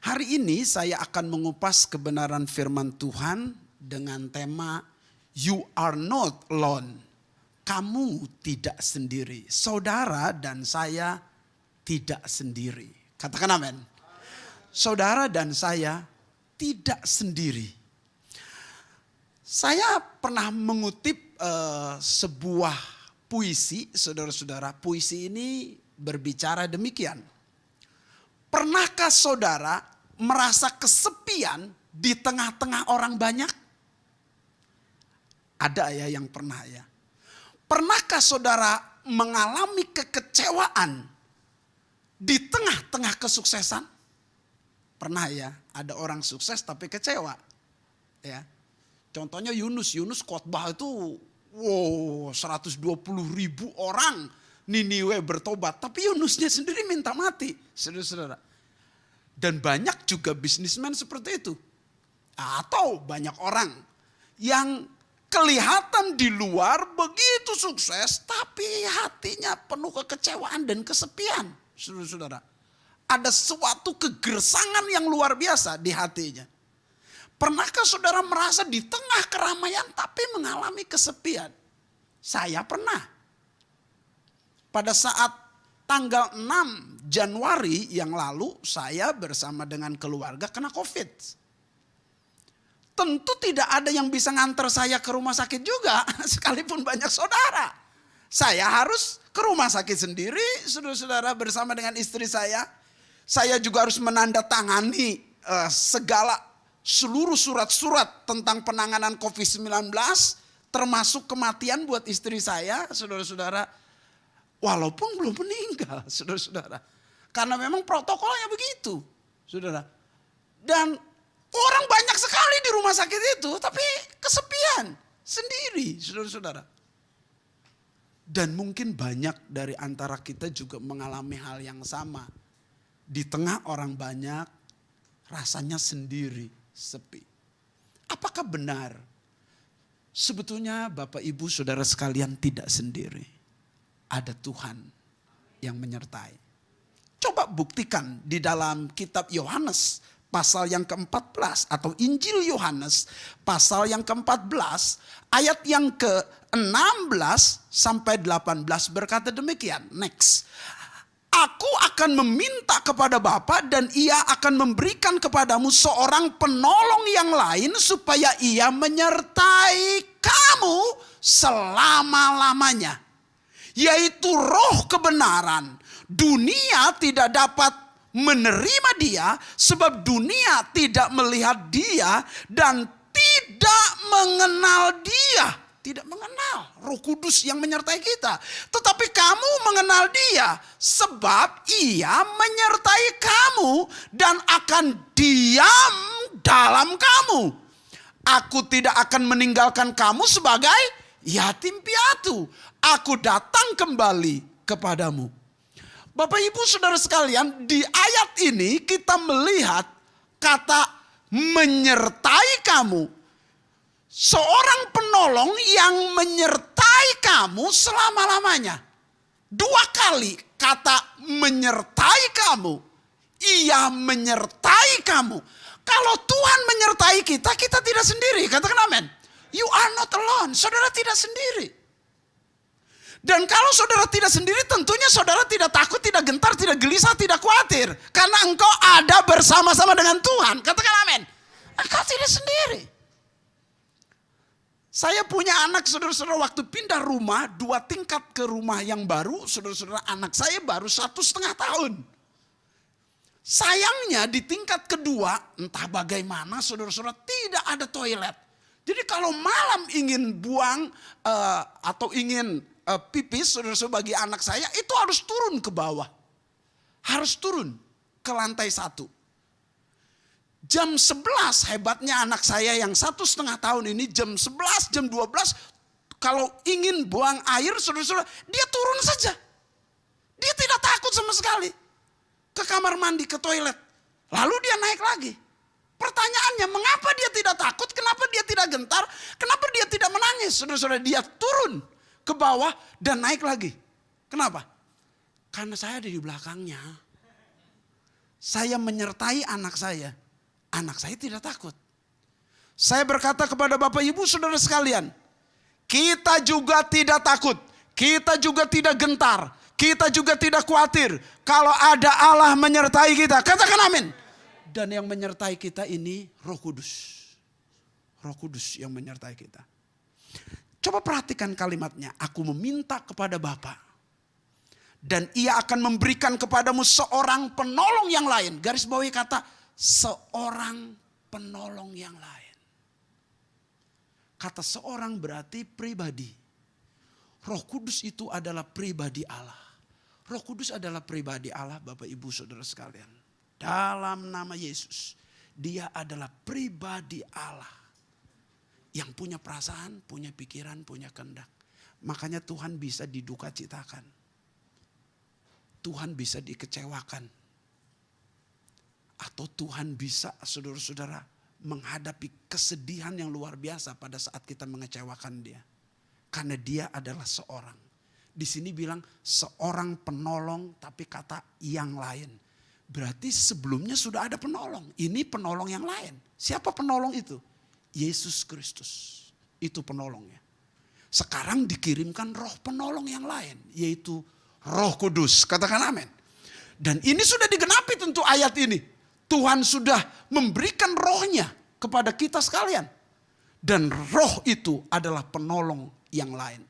Hari ini saya akan mengupas kebenaran firman Tuhan dengan tema You are not alone. Kamu tidak sendiri. Saudara dan saya tidak sendiri. Katakan amin. Saudara dan saya tidak sendiri. Saya pernah mengutip sebuah puisi, saudara-saudara. Puisi ini berbicara demikian. Pernahkah saudara merasa kesepian di tengah-tengah orang banyak? Ada ya yang pernah ya. Pernahkah saudara mengalami kekecewaan di tengah-tengah kesuksesan? Pernah ya, ada orang sukses tapi kecewa. Ya. Contohnya Yunus khotbah itu 120.000 orang Niniwe bertobat. Tapi Yunusnya sendiri minta mati, saudara-saudara. Dan banyak juga bisnismen seperti itu. Atau banyak orang yang kelihatan di luar begitu sukses, tapi hatinya penuh kekecewaan dan kesepian, saudara-saudara. Ada suatu kegersangan yang luar biasa di hatinya. Pernahkah saudara merasa di tengah keramaian tapi mengalami kesepian? Saya pernah. Pada saat tanggal 6 Januari yang lalu saya bersama dengan keluarga kena COVID. Tentu tidak ada yang bisa nganter saya ke rumah sakit juga sekalipun banyak saudara. Saya harus ke rumah sakit sendiri, saudara-saudara, bersama dengan istri saya. Saya juga harus menandatangani seluruh surat-surat tentang penanganan COVID-19 termasuk kematian buat istri saya, saudara-saudara. Walaupun belum meninggal, saudara-saudara. Karena memang protokolnya begitu, saudara. Dan orang banyak sekali di rumah sakit itu, tapi kesepian sendiri, saudara-saudara. Dan mungkin banyak dari antara kita juga mengalami hal yang sama. Di tengah orang banyak, rasanya sendiri, sepi. Apakah benar? Sebetulnya Bapak Ibu Saudara sekalian tidak sendiri. Ada Tuhan yang menyertai. Coba buktikan di dalam kitab Yohanes pasal yang ke-14 atau Injil Yohanes pasal yang ke-14 ayat yang ke-16 sampai 18 berkata demikian. Next. Aku akan meminta kepada Bapa dan ia akan memberikan kepadamu seorang penolong yang lain supaya ia menyertai kamu selama-lamanya. Yaitu roh kebenaran. Dunia tidak dapat menerima dia sebab dunia tidak melihat dia dan tidak mengenal dia. Tidak mengenal Roh Kudus yang menyertai kita. Tetapi kamu mengenal dia sebab ia menyertai kamu dan akan diam dalam kamu. Aku tidak akan meninggalkan kamu sebagai yatim piatu. Aku datang kembali kepadamu. Bapak Ibu Saudara sekalian, di ayat ini kita melihat kata menyertai kamu. Seorang penolong yang menyertai kamu selama-lamanya. 2 kali kata menyertai kamu. Ia menyertai kamu. Kalau Tuhan menyertai kita, kita tidak sendiri. Katakan amin. You are not alone. Saudara tidak sendiri. Dan kalau saudara tidak sendiri, tentunya saudara tidak takut, tidak gentar, tidak gelisah, tidak khawatir. Karena engkau ada bersama-sama dengan Tuhan. Katakan amin. Engkau tidak sendiri. Saya punya anak, saudara-saudara, waktu pindah rumah, 2 tingkat ke rumah yang baru, saudara-saudara, anak saya baru 1,5 tahun. Sayangnya di tingkat kedua, entah bagaimana, saudara-saudara, tidak ada toilet. Jadi kalau malam ingin buang atau ingin pipis, saudara-saudara, bagi anak saya, itu harus turun ke bawah. Harus turun ke lantai 1. Jam 11 hebatnya anak saya yang 1,5 tahun ini, jam 11, jam 12, kalau ingin buang air, saudara-saudara, dia turun saja. Dia tidak takut sama sekali. Ke kamar mandi, ke toilet. Lalu dia naik lagi. Pertanyaannya, mengapa dia tidak takut? Kenapa dia tidak gentar? Kenapa dia tidak menangis? Saudara-saudara, dia turun ke bawah dan naik lagi. Kenapa? Karena saya ada di belakangnya. saya menyertai anak saya tidak takut. Saya berkata kepada Bapak Ibu Saudara sekalian, kita juga tidak takut, kita juga tidak gentar, kita juga tidak khawatir kalau ada Allah menyertai kita. Katakan amin. Dan yang menyertai kita ini Roh Kudus. Roh Kudus yang menyertai kita. Coba perhatikan kalimatnya. Aku meminta kepada Bapa, dan Ia akan memberikan kepadamu seorang penolong yang lain. Garis bawahi kata seorang penolong yang lain. Kata seorang berarti pribadi. Roh Kudus itu adalah pribadi Allah. Roh Kudus adalah pribadi Allah, Bapak Ibu Saudara sekalian. Dalam nama Yesus, Dia adalah pribadi Allah yang punya perasaan, punya pikiran, punya kehendak. Makanya Tuhan bisa diduka citakan. Tuhan bisa dikecewakan. Atau Tuhan bisa, saudara-saudara, menghadapi kesedihan yang luar biasa pada saat kita mengecewakan Dia. Karena Dia adalah seorang. Di sini bilang seorang penolong, tapi kata yang lain. Berarti sebelumnya sudah ada penolong. Ini penolong yang lain. Siapa penolong itu? Yesus Kristus. Itu penolongnya. Sekarang dikirimkan roh penolong yang lain. Yaitu Roh Kudus. Katakan amin. Dan ini sudah digenapi tentu ayat ini. Tuhan sudah memberikan rohnya kepada kita sekalian. Dan roh itu adalah penolong yang lain.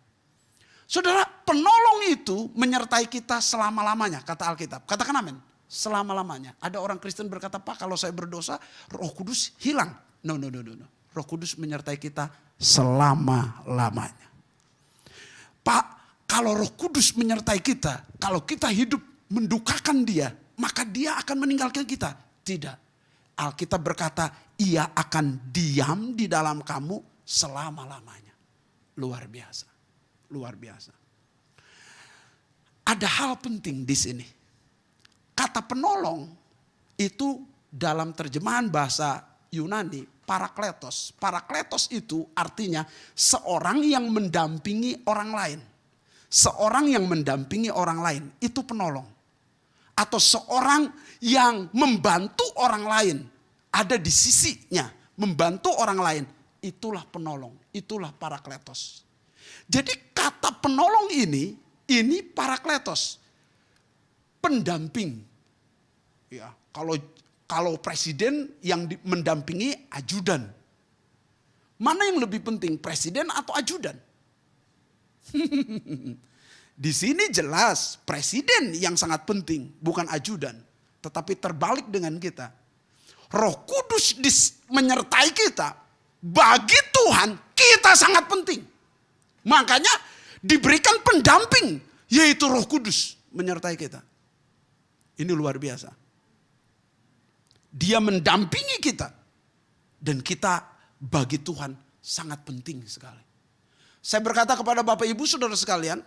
Saudara, penolong itu menyertai kita selama-lamanya. Kata Alkitab. Katakan amin. Selama-lamanya. Ada orang Kristen berkata, Pak, kalau saya berdosa Roh Kudus hilang. No. Roh Kudus menyertai kita selama-lamanya. Pak, kalau Roh Kudus menyertai kita, kalau kita hidup mendukakan Dia, maka Dia akan meninggalkan kita. Tidak. Alkitab berkata, Ia akan diam di dalam kamu selama-lamanya. Luar biasa. Luar biasa. Ada hal penting di sini. Kata penolong itu dalam terjemahan bahasa Yunani parakletos. Parakletos itu artinya seorang yang mendampingi orang lain. Seorang yang mendampingi orang lain itu penolong. Atau seorang yang membantu orang lain. Ada di sisinya membantu orang lain. Itulah penolong. Itulah parakletos. Jadi kata penolong ini parakletos. Pendamping. Ya, kalau presiden yang mendampingi ajudan. Mana yang lebih penting, presiden atau ajudan? Di sini jelas presiden yang sangat penting, bukan ajudan. Tetapi terbalik dengan kita. Roh Kudus menyertai kita. Bagi Tuhan kita sangat penting. Makanya diberikan pendamping, yaitu Roh Kudus menyertai kita. Ini luar biasa. Dia mendampingi kita. Dan kita bagi Tuhan sangat penting sekali. Saya berkata kepada Bapak Ibu Saudara sekalian,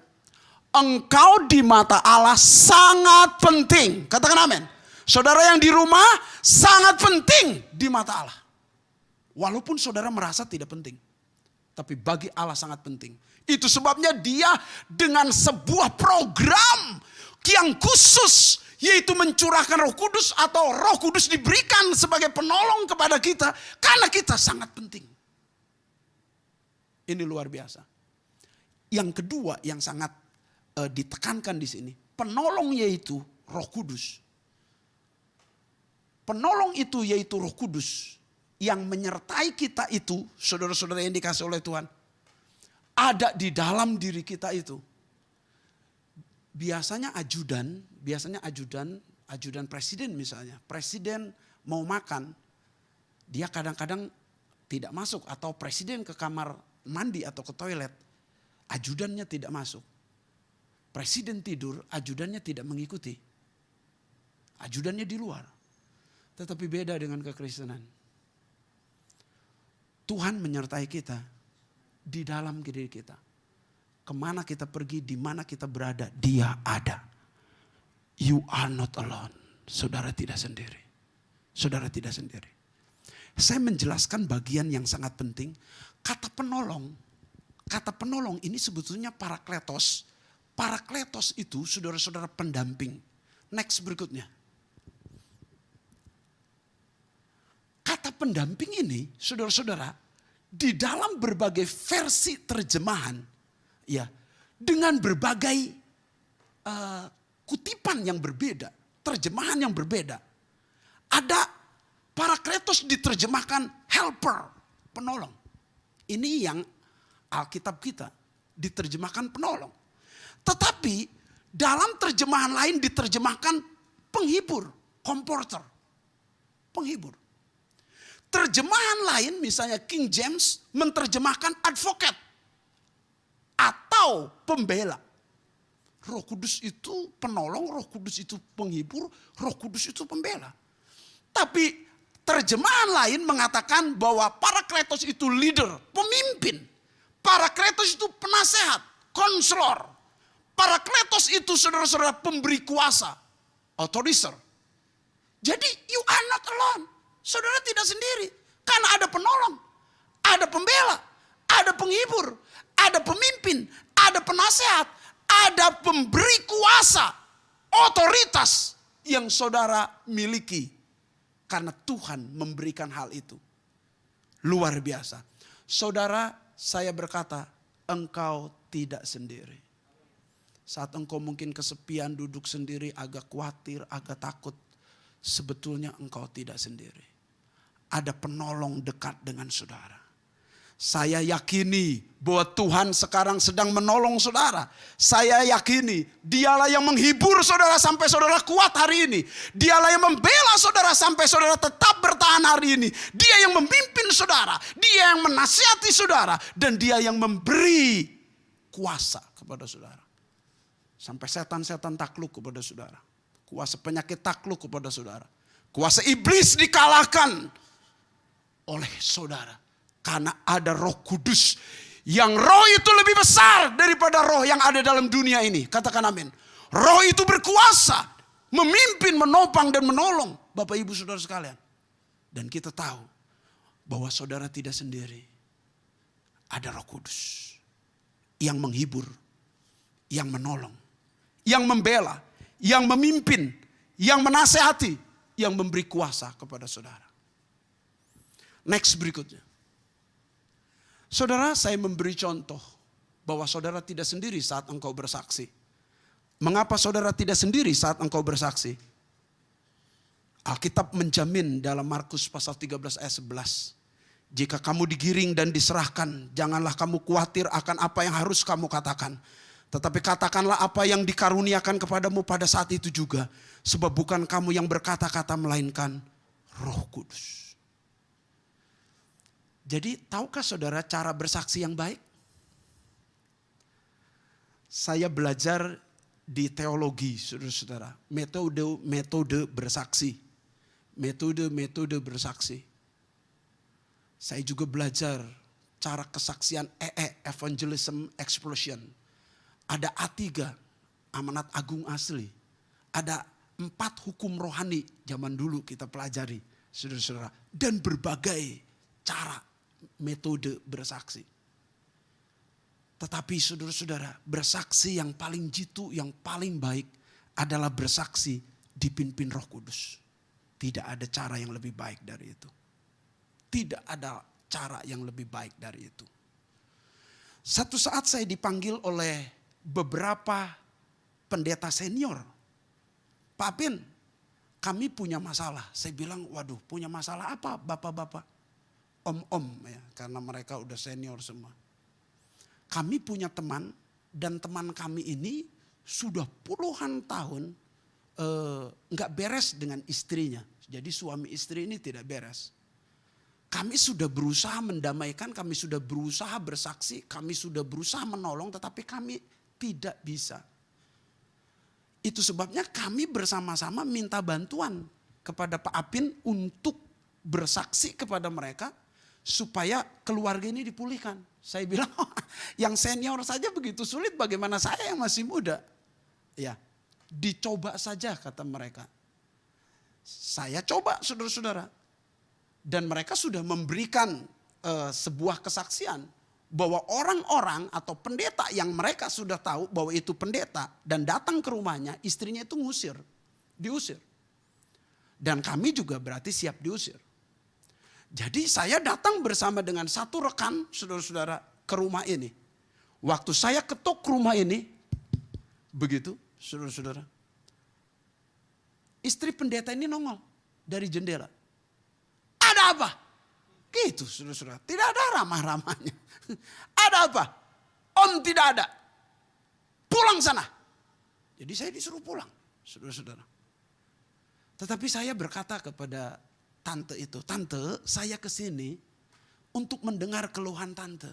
engkau di mata Allah sangat penting. Katakan amin. Saudara yang di rumah sangat penting di mata Allah. Walaupun saudara merasa tidak penting. Tapi bagi Allah sangat penting. Itu sebabnya Dia dengan sebuah program yang khusus, yaitu mencurahkan Roh Kudus, atau Roh Kudus diberikan sebagai penolong kepada kita karena kita sangat penting. Ini luar biasa. Yang kedua yang sangat ditekankan di sini, penolong yaitu Roh Kudus. Penolong itu yaitu Roh Kudus yang menyertai kita itu, saudara-saudara yang dikasih oleh Tuhan, ada di dalam diri kita itu. Biasanya ajudan presiden misalnya. Presiden mau makan, dia kadang-kadang tidak masuk. Atau presiden ke kamar mandi atau ke toilet, ajudannya tidak masuk. Presiden tidur, ajudannya tidak mengikuti. Ajudannya di luar. Tetapi beda dengan kekristenan. Tuhan menyertai kita di dalam diri kita. Kemana kita pergi, di mana kita berada, Dia ada. You are not alone. Saudara tidak sendiri. Saudara tidak sendiri. Saya menjelaskan bagian yang sangat penting. Kata penolong ini sebetulnya parakletos. Parakletos itu saudara-saudara pendamping. Next berikutnya. ayat pendamping ini, saudara-saudara, di dalam berbagai versi terjemahan, ya, dengan berbagai kutipan yang berbeda, terjemahan yang berbeda. Ada parakletos diterjemahkan helper, penolong. Ini yang Alkitab kita diterjemahkan penolong. Tetapi dalam terjemahan lain diterjemahkan penghibur, comforter, penghibur. Terjemahan lain misalnya King James menerjemahkan advocate atau pembela. Roh Kudus itu penolong, Roh Kudus itu penghibur, Roh Kudus itu pembela. Tapi terjemahan lain mengatakan bahwa Parakletos itu leader, pemimpin. Parakletos itu penasehat, konselor. Parakletos itu saudara-saudara pemberi kuasa, authorizer. Jadi you are not alone. Saudara tidak sendiri. Karena ada penolong, ada pembela, ada penghibur, ada pemimpin, ada penasehat, ada pemberi kuasa, otoritas yang saudara miliki. Karena Tuhan memberikan hal itu. Luar biasa. Saudara, saya berkata, engkau tidak sendiri. Saat engkau mungkin kesepian, duduk sendiri, agak khawatir, agak takut. Sebetulnya engkau tidak sendiri. Ada penolong dekat dengan saudara. Saya yakini bahwa Tuhan sekarang sedang menolong saudara. Saya yakini dialah yang menghibur saudara sampai saudara kuat hari ini. Dialah yang membela saudara sampai saudara tetap bertahan hari ini. Dia yang memimpin saudara. Dia yang menasihati saudara. Dan dia yang memberi kuasa kepada saudara. Sampai setan-setan takluk kepada saudara. Kuasa penyakit takluk kepada saudara. Kuasa iblis dikalahkan oleh saudara. Karena ada Roh Kudus. Yang roh itu lebih besar daripada roh yang ada dalam dunia ini. Katakan amin. Roh itu berkuasa. Memimpin, menopang dan menolong. Bapak ibu saudara sekalian. Dan kita tahu bahwa saudara tidak sendiri. Ada Roh Kudus. Yang menghibur. Yang menolong. Yang membela. Yang memimpin. Yang menasehati. Yang memberi kuasa kepada saudara. Next berikutnya. Saudara, saya memberi contoh bahwa saudara tidak sendiri saat engkau bersaksi. Mengapa saudara tidak sendiri saat engkau bersaksi? Alkitab menjamin dalam Markus pasal 13 ayat 11. Jika kamu digiring dan diserahkan, janganlah kamu khawatir akan apa yang harus kamu katakan. Tetapi katakanlah apa yang dikaruniakan kepadamu pada saat itu juga. Sebab bukan kamu yang berkata-kata melainkan Roh Kudus. Jadi tahukah saudara cara bersaksi yang baik? Saya belajar di teologi saudara-saudara. Metode bersaksi. Metode bersaksi. Saya juga belajar cara kesaksian evangelism explosion. Ada A3, amanat agung asli. Ada 4 hukum rohani zaman dulu kita pelajari saudara-saudara. Dan berbagai cara metode bersaksi. Tetapi saudara-saudara, bersaksi yang paling jitu, yang paling baik adalah bersaksi dipimpin Roh Kudus. Tidak ada cara yang lebih baik dari itu. Tidak ada cara yang lebih baik dari itu. Satu saat saya dipanggil oleh beberapa pendeta senior. Pak Apin, kami punya masalah. Saya bilang, waduh, punya masalah apa bapak-bapak? Om-om ya, karena mereka udah senior semua. Kami punya teman dan teman kami ini sudah puluhan tahun nggak beres dengan istrinya. Jadi suami istri ini tidak beres. Kami sudah berusaha mendamaikan, kami sudah berusaha bersaksi, kami sudah berusaha menolong, tetapi kami tidak bisa. Itu sebabnya kami bersama-sama minta bantuan kepada Pak Apin untuk bersaksi kepada mereka. Supaya keluarga ini dipulihkan. Saya bilang, yang senior saja begitu sulit, bagaimana saya yang masih muda? Ya, dicoba saja kata mereka. Saya coba saudara-saudara. Dan mereka sudah memberikan sebuah kesaksian. Bahwa orang-orang atau pendeta yang mereka sudah tahu bahwa itu pendeta. Dan datang ke rumahnya, istrinya itu diusir. Dan kami juga berarti siap diusir. Jadi saya datang bersama dengan satu rekan, saudara-saudara, ke rumah ini. Waktu saya ketuk rumah ini, begitu, saudara-saudara. Istri pendeta ini nongol dari jendela. Ada apa? Gitu, saudara-saudara. Tidak ada ramah-ramahnya. Ada apa? Om tidak ada. Pulang sana. Jadi saya disuruh pulang, saudara-saudara. Tetapi saya berkata kepada tante itu, tante, saya kesini untuk mendengar keluhan tante.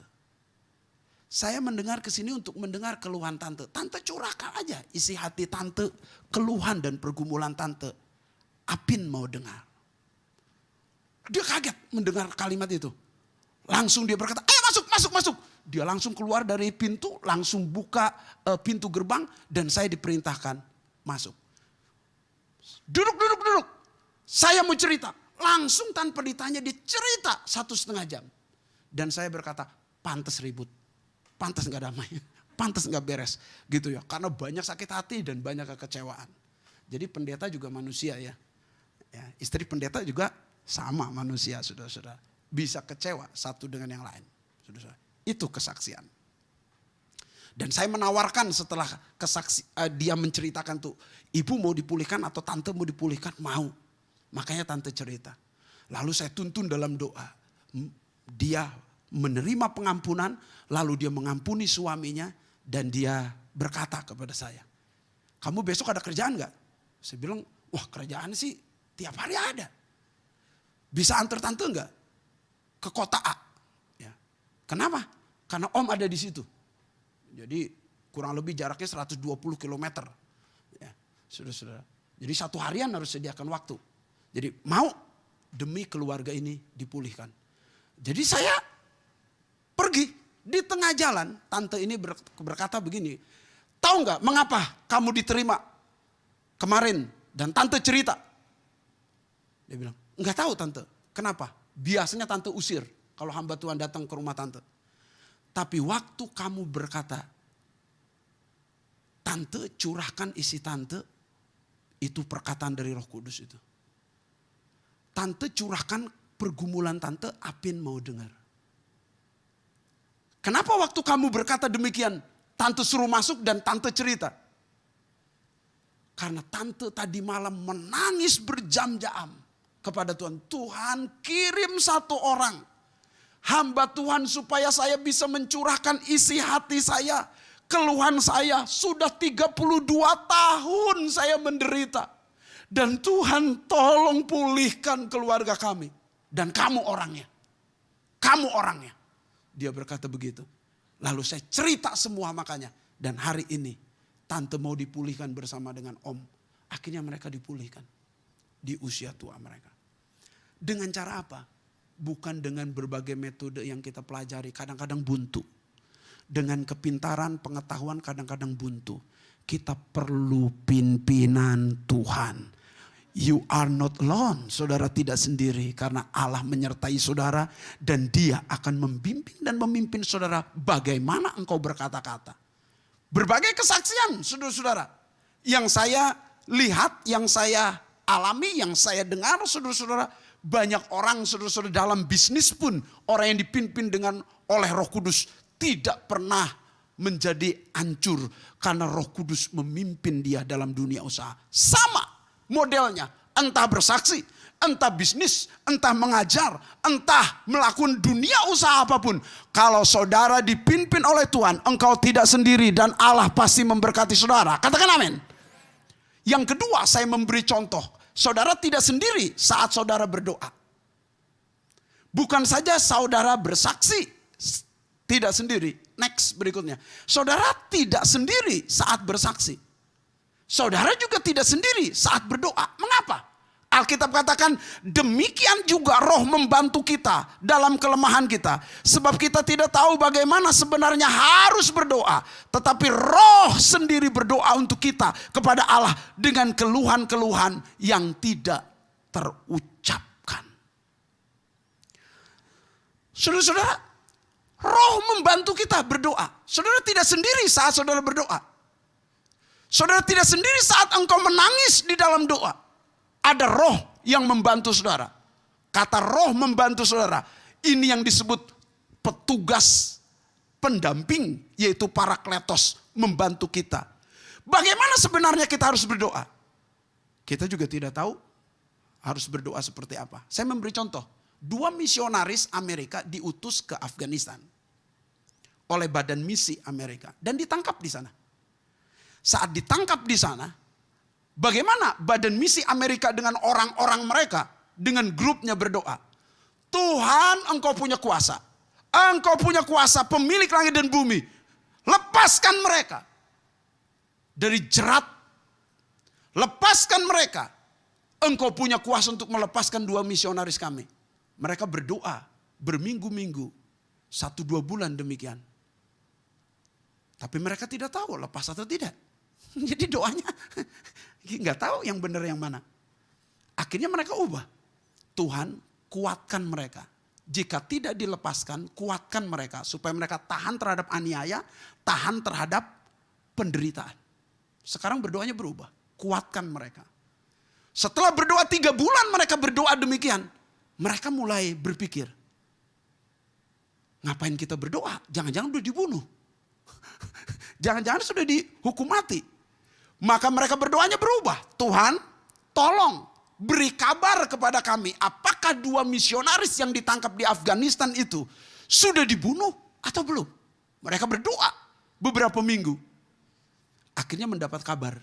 Saya mendengar kesini untuk mendengar keluhan tante. Tante curahkan aja isi hati tante, keluhan dan pergumulan tante. Apin mau dengar. Dia kaget mendengar kalimat itu. Langsung dia berkata, ayo masuk. Dia langsung keluar dari pintu, langsung buka pintu gerbang dan saya diperintahkan masuk. Duduk. Saya mau cerita. Langsung tanpa ditanya dicerita 1,5 jam. Dan saya berkata, pantas ribut. Pantas gak damai. Pantas gak beres. Gitu ya. Karena banyak sakit hati dan banyak kekecewaan. Jadi pendeta juga manusia ya. Istri pendeta juga sama manusia, saudara-saudara. Bisa kecewa satu dengan yang lain. Saudara-saudara. Itu kesaksian. Dan saya menawarkan setelah dia menceritakan tuh. Ibu mau dipulihkan atau tante mau dipulihkan? Mau. Makanya tante cerita. Lalu saya tuntun dalam doa. Dia menerima pengampunan. Lalu dia mengampuni suaminya. Dan dia berkata kepada saya. Kamu besok ada kerjaan gak? Saya bilang, wah kerjaan sih tiap hari ada. Bisa antar tante gak? Ke kota A. Ya. Kenapa? Karena om ada di situ. Jadi kurang lebih jaraknya 120 km. Ya, saudara-saudara. Jadi 1 harian harus sediakan waktu. Jadi mau demi keluarga ini dipulihkan. Jadi saya pergi di tengah jalan. Tante ini berkata begini. Tahu nggak mengapa kamu diterima kemarin? Dan tante cerita. Dia bilang, nggak tahu tante. Kenapa? Biasanya tante usir kalau hamba Tuhan datang ke rumah tante. Tapi waktu kamu berkata, tante curahkan isi tante, itu perkataan dari Roh Kudus itu. Tante curahkan pergumulan tante, Apin mau dengar. Kenapa waktu kamu berkata demikian, tante suruh masuk dan tante cerita? Karena tante tadi malam menangis berjam-jam kepada Tuhan. Tuhan kirim satu orang, hamba Tuhan supaya saya bisa mencurahkan isi hati saya. Keluhan saya sudah 32 tahun saya menderita. Dan Tuhan tolong pulihkan keluarga kami. Dan kamu orangnya. Kamu orangnya. Dia berkata begitu. Lalu saya cerita semua makanya. Dan hari ini tante mau dipulihkan bersama dengan om. Akhirnya mereka dipulihkan. Di usia tua mereka. Dengan cara apa? Bukan dengan berbagai metode yang kita pelajari. Kadang-kadang buntu. Dengan kepintaran, pengetahuan kadang-kadang buntu. Kita perlu pimpinan Tuhan. You are not alone. Saudara tidak sendiri. Karena Allah menyertai saudara. Dan dia akan membimbing dan memimpin saudara. Bagaimana engkau berkata-kata. Berbagai kesaksian saudara-saudara. Yang saya lihat, yang saya alami, yang saya dengar saudara-saudara. Banyak orang saudara-saudara dalam bisnis pun. Orang yang dipimpin oleh Roh Kudus. Tidak pernah menjadi hancur. Karena Roh Kudus memimpin dia dalam dunia usaha. Sama modelnya. Entah bersaksi, entah bisnis, entah mengajar, entah melakukan dunia usaha apapun. Kalau saudara dipimpin oleh Tuhan, engkau tidak sendiri dan Allah pasti memberkati saudara. Katakan amin. Yang kedua, saya memberi contoh. Saudara tidak sendiri saat saudara berdoa. Bukan saja saudara bersaksi, tidak sendiri. Next berikutnya. Saudara tidak sendiri saat bersaksi. Saudara juga tidak sendiri saat berdoa. Mengapa? Alkitab katakan demikian juga Roh membantu kita dalam kelemahan kita. Sebab kita tidak tahu bagaimana sebenarnya harus berdoa. Tetapi Roh sendiri berdoa untuk kita kepada Allah dengan keluhan-keluhan yang tidak terucapkan. Saudara-saudara, Roh membantu kita berdoa. Saudara tidak sendiri saat saudara berdoa. Saudara tidak sendiri saat engkau menangis di dalam doa. Ada Roh yang membantu saudara. Kata roh membantu saudara. Ini yang disebut petugas pendamping, yaitu Parakletos, membantu kita. Bagaimana sebenarnya kita harus berdoa? Kita juga tidak tahu harus berdoa seperti apa. Saya memberi contoh. 2 misionaris Amerika diutus ke Afghanistan oleh Badan Misi Amerika dan ditangkap di sana. Saat ditangkap di sana, bagaimana Badan Misi Amerika dengan orang-orang mereka, dengan grupnya berdoa. Tuhan, Engkau punya kuasa. Engkau punya kuasa, pemilik langit dan bumi. Lepaskan mereka dari jerat. Lepaskan mereka. Engkau punya kuasa untuk melepaskan 2 misionaris kami. Mereka berdoa berminggu-minggu, 1-2 bulan demikian. Tapi mereka tidak tahu lepas atau tidak. Jadi doanya nggak tahu yang benar yang mana. Akhirnya mereka ubah. Tuhan, kuatkan mereka. Jika tidak dilepaskan, kuatkan mereka. Supaya mereka tahan terhadap aniaya, tahan terhadap penderitaan. Sekarang berdoanya berubah. Kuatkan mereka. Setelah berdoa 3 bulan mereka berdoa demikian. Mereka mulai berpikir. Ngapain kita berdoa? Jangan-jangan udah dibunuh. Jangan-jangan sudah dihukum mati. Maka mereka berdoanya berubah. Tuhan, tolong beri kabar kepada kami. Apakah 2 misionaris yang ditangkap di Afghanistan itu sudah dibunuh atau belum? Mereka berdoa beberapa minggu. Akhirnya mendapat kabar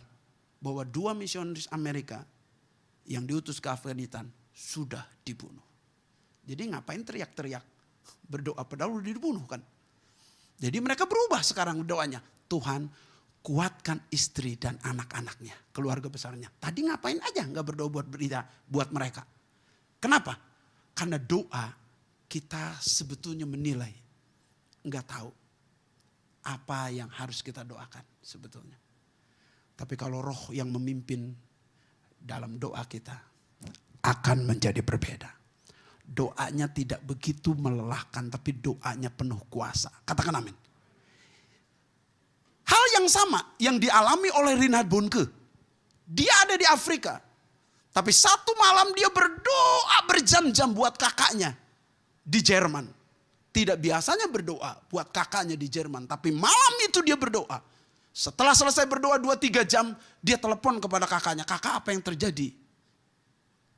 bahwa 2 misionaris Amerika yang diutus ke Afghanistan sudah dibunuh. Jadi ngapain teriak-teriak? Berdoa padahal udah dibunuh kan. Jadi mereka berubah sekarang doanya. Tuhan, kuatkan istri dan anak-anaknya, keluarga besarnya. Tadi ngapain aja nggak berdoa buat mereka. Kenapa? Karena doa kita sebetulnya menilai. Nggak tahu apa yang harus kita doakan sebetulnya. Tapi kalau roh yang memimpin dalam doa kita akan menjadi berbeda. Doanya tidak begitu melelahkan, tapi doanya penuh kuasa. Katakan amin. Hal yang sama yang dialami oleh Reinhard Bonnke. Dia ada di Afrika. Tapi satu malam dia berdoa berjam-jam buat kakaknya di Jerman. Tidak biasanya berdoa buat kakaknya di Jerman. Tapi malam itu dia berdoa. Setelah selesai berdoa 2-3 jam, dia telepon kepada kakaknya. Kakak, apa yang terjadi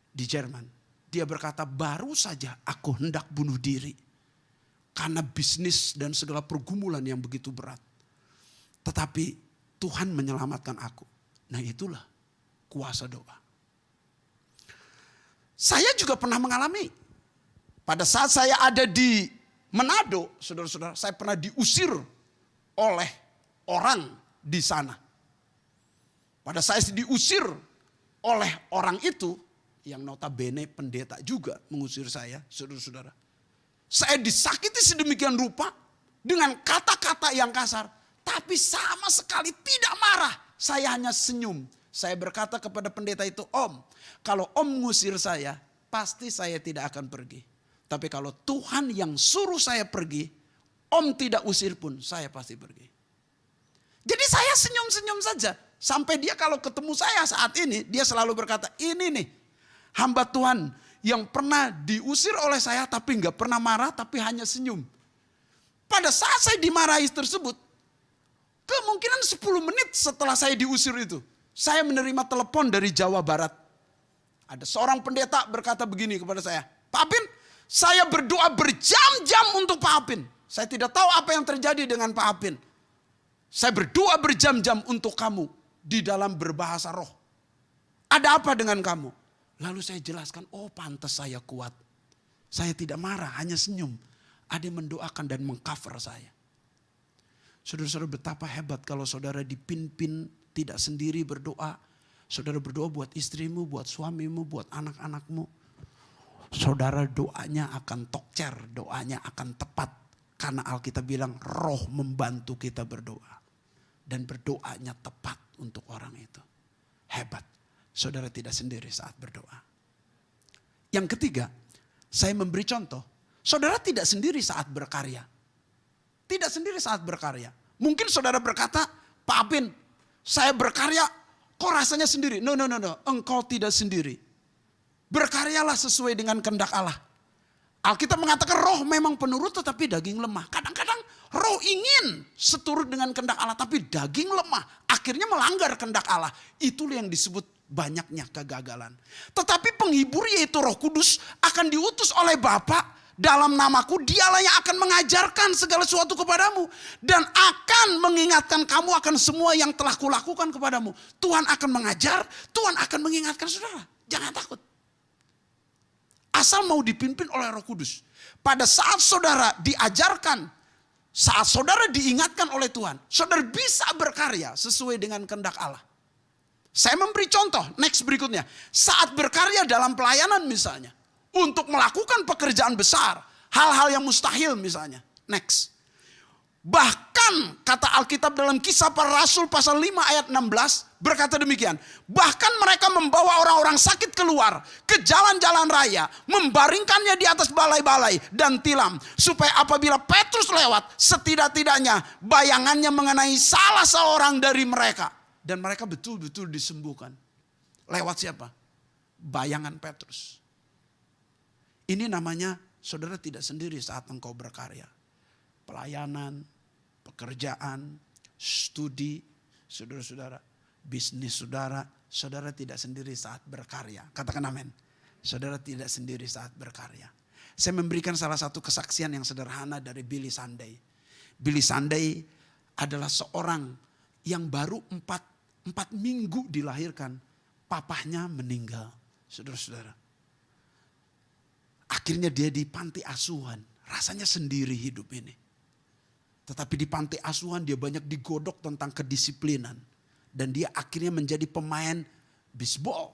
di Jerman? Dia berkata, baru saja aku hendak bunuh diri. Karena bisnis dan segala pergumulan yang begitu berat. Tetapi Tuhan menyelamatkan aku. Nah itulah kuasa doa. Saya juga pernah mengalami. Pada saat saya ada di Manado, saudara-saudara, saya pernah diusir oleh orang di sana. Pada saat diusir oleh orang itu, yang notabene pendeta juga mengusir saya, saudara-saudara. Saya disakiti sedemikian rupa dengan kata-kata yang kasar. Tapi sama sekali tidak marah. Saya hanya senyum. Saya berkata kepada pendeta itu, Om, kalau Om mengusir saya, pasti saya tidak akan pergi. Tapi kalau Tuhan yang suruh saya pergi, Om tidak usir pun, saya pasti pergi. Jadi saya senyum-senyum saja. Sampai dia kalau ketemu saya saat ini, dia selalu berkata, ini nih hamba Tuhan yang pernah diusir oleh saya tapi gak pernah marah, tapi hanya senyum. Pada saat saya dimarahi tersebut, kemungkinan 10 menit setelah saya diusir itu, saya menerima telepon dari Jawa Barat. Ada seorang pendeta berkata begini kepada saya, Pak Apin, saya berdoa berjam-jam untuk Pak Apin. Saya tidak tahu apa yang terjadi dengan Pak Apin. Saya berdoa berjam-jam untuk kamu di dalam berbahasa roh. Ada apa dengan kamu? Lalu saya jelaskan, oh pantas saya kuat. Saya tidak marah, hanya senyum. Ada yang mendoakan dan mengcover saya. Saudara-saudara, betapa hebat kalau saudara dipimpin tidak sendiri berdoa. Saudara berdoa buat istrimu, buat suamimu, buat anak-anakmu. Saudara doanya akan tokcer, doanya akan tepat. Karena Alkitab bilang roh membantu kita berdoa. Dan berdoanya tepat untuk orang itu. Hebat. Saudara tidak sendiri saat berdoa. Yang ketiga, saya memberi contoh. Saudara tidak sendiri saat berkarya. Tidak sendiri saat berkarya. Mungkin saudara berkata, Pak Apin, saya berkarya kok rasanya sendiri. No. Engkau tidak sendiri. Berkaryalah sesuai dengan kehendak Allah. Alkitab mengatakan roh memang penurut tetapi daging lemah. Kadang-kadang roh ingin seturut dengan kehendak Allah tapi daging lemah. Akhirnya melanggar kehendak Allah. Itulah yang disebut banyaknya kegagalan. Tetapi penghibur yaitu Roh Kudus akan diutus oleh Bapa dalam namaku. Dialah yang akan mengajarkan segala sesuatu kepadamu. Dan akan mengingatkan kamu akan semua yang telah kulakukan kepadamu. Tuhan akan mengajar, Tuhan akan mengingatkan saudara. Jangan takut. Asal mau dipimpin oleh Roh Kudus. Pada saat saudara diajarkan, saat saudara diingatkan oleh Tuhan, saudara bisa berkarya sesuai dengan kehendak Allah. Saya memberi contoh, next berikutnya. Saat berkarya dalam pelayanan misalnya, untuk melakukan pekerjaan besar, hal-hal yang mustahil misalnya. Next. Bahkan kata Alkitab dalam Kisah Para Rasul pasal 5 ayat 16 berkata demikian. Bahkan mereka membawa orang-orang sakit keluar ke jalan-jalan raya. Membaringkannya di atas balai-balai dan tilam. Supaya apabila Petrus lewat setidak-tidaknya bayangannya mengenai salah seorang dari mereka. Dan mereka betul-betul disembuhkan. Lewat siapa? Bayangan Petrus. Ini namanya saudara tidak sendiri saat engkau berkarya. Pelayanan, pekerjaan, studi, saudara-saudara, bisnis saudara, saudara tidak sendiri saat berkarya. Katakan amin. Saudara tidak sendiri saat berkarya. Saya memberikan salah satu kesaksian yang sederhana dari Billy Sunday. Billy Sunday adalah seorang yang baru 4 minggu dilahirkan. Papahnya meninggal, saudara-saudara. Akhirnya dia di panti asuhan. Rasanya sendiri hidup ini. Tetapi di panti asuhan dia banyak digodok tentang kedisiplinan. Dan dia akhirnya menjadi pemain bisbol.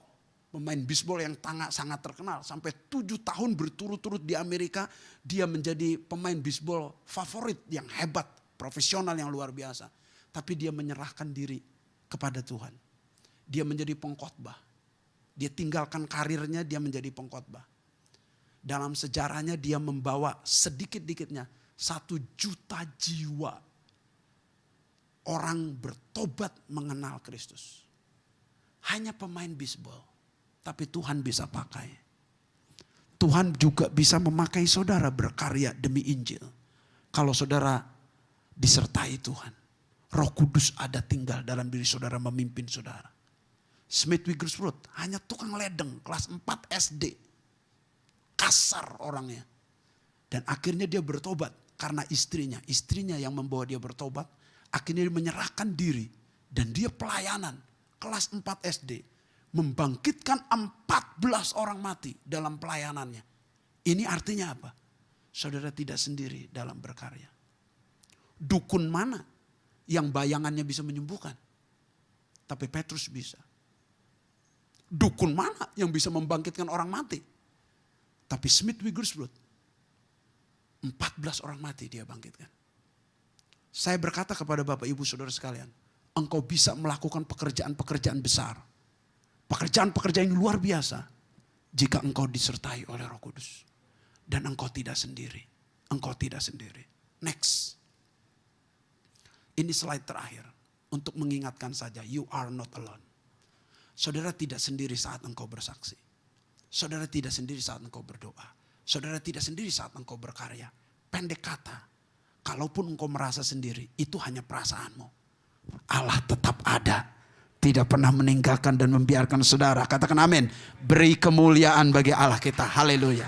Pemain bisbol yang sangat terkenal. Sampai 7 tahun berturut-turut di Amerika. Dia menjadi pemain bisbol favorit yang hebat. Profesional yang luar biasa. Tapi dia menyerahkan diri kepada Tuhan. Dia menjadi pengkhotbah. Dia tinggalkan karirnya, dia menjadi pengkhotbah. Dalam sejarahnya dia membawa sedikit-dikitnya 1 juta jiwa orang bertobat mengenal Kristus. Hanya pemain bisbol. Tapi Tuhan bisa pakai. Tuhan juga bisa memakai saudara berkarya demi Injil. Kalau saudara disertai Tuhan. Roh Kudus ada tinggal dalam diri saudara memimpin saudara. Smith Wigglesworth hanya tukang ledeng kelas 4 SD. Kasar orangnya. Dan akhirnya dia bertobat. Karena istrinya yang membawa dia bertobat. Akhirnya dia menyerahkan diri. Dan dia pelayanan. Kelas 4 SD. Membangkitkan 14 orang mati dalam pelayanannya. Ini artinya apa? Saudara tidak sendiri dalam berkarya. Dukun mana yang bayangannya bisa menyembuhkan? Tapi Petrus bisa. Dukun mana yang bisa membangkitkan orang mati? Tapi Smith Wigglesworth 14 orang mati dia bangkitkan. Saya berkata kepada Bapak Ibu Saudara sekalian, engkau bisa melakukan pekerjaan-pekerjaan besar. Pekerjaan-pekerjaan yang luar biasa jika engkau disertai oleh Roh Kudus. Dan engkau tidak sendiri. Engkau tidak sendiri. Next. Ini slide terakhir untuk mengingatkan saja, you are not alone. Saudara tidak sendiri saat engkau bersaksi. Saudara tidak sendiri saat engkau berdoa. Saudara tidak sendiri saat engkau berkarya. Pendek kata, kalaupun engkau merasa sendiri, itu hanya perasaanmu. Allah tetap ada. Tidak pernah meninggalkan dan membiarkan saudara. Katakan amin. Beri kemuliaan bagi Allah kita. Haleluya.